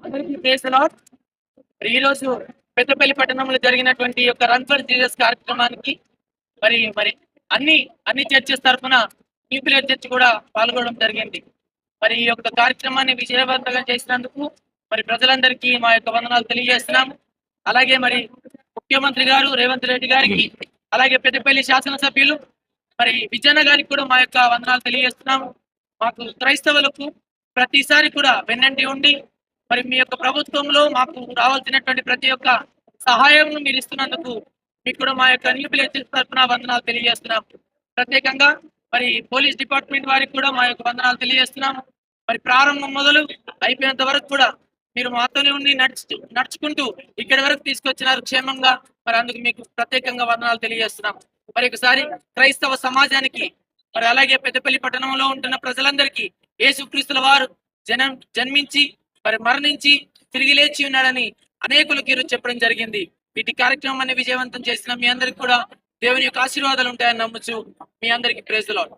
అందరికీ praise the lord. ఈ రోజు పెద్దపల్లి పట్టణంలో జరిగినటువంటి యొక్క రన్ ఫర్ జీసస్ కార్యక్రమానికి మరి మరి అన్ని అన్ని చర్చెస్ తరఫున న్యూక్లియర్ చర్చ్ కూడా పాల్గొనడం జరిగింది. మరి ఈ యొక్క కార్యక్రమాన్ని విజయవంతంగా చేసినందుకు మరి ప్రజలందరికీ మా యొక్క వందనాలు తెలియజేస్తున్నాము. అలాగే మరి ముఖ్యమంత్రి గారు రేవంత్ రెడ్డి గారికి, అలాగే పెద్దపల్లి శాసనసభ్యులు మరి విజయన్న గారికి కూడా మా యొక్క వందనాలు తెలియజేస్తున్నాము. మాకు క్రైస్తవులకు ప్రతిసారి కూడా వెన్నంటి ఉండి మరి మీ యొక్క ప్రభుత్వంలో మాకు రావాల్సినటువంటి ప్రతి ఒక్క సహాయం మీరు ఇస్తున్నందుకు మీకు కూడా మా యొక్క న్యూక్లియర్ తరఫున వందనాలు తెలియజేస్తున్నాం. ప్రత్యేకంగా మరి పోలీస్ డిపార్ట్మెంట్ వారికి కూడా మా యొక్క వందనాలు తెలియజేస్తున్నాము. మరి ప్రారంభం మొదలు అయిపోయేంత వరకు కూడా మీరు మాతోనే ఉండి నడుచుకుంటూ ఇక్కడి వరకు తీసుకొచ్చినారు క్షేమంగా. మరి అందుకు మీకు ప్రత్యేకంగా వందనాలు తెలియజేస్తున్నాం. మరి ఒకసారి క్రైస్తవ సమాజానికి మరి అలాగే పెద్దపల్లి పట్టణంలో ఉంటున్న ప్రజలందరికీ యేసుక్రీస్తుల వారు జన్మించి మరి మరణించి తిరిగి లేచి ఉన్నాడని అనేకులకు ఈరోజు చెప్పడం జరిగింది. వీటి కార్యక్రమాన్ని విజయవంతం చేసిన మీ అందరికి కూడా దేవుని యొక్క ఆశీర్వాదాలు ఉంటాయని నమ్ముచు మీ అందరికి ప్రైజ్ ది లార్డ్.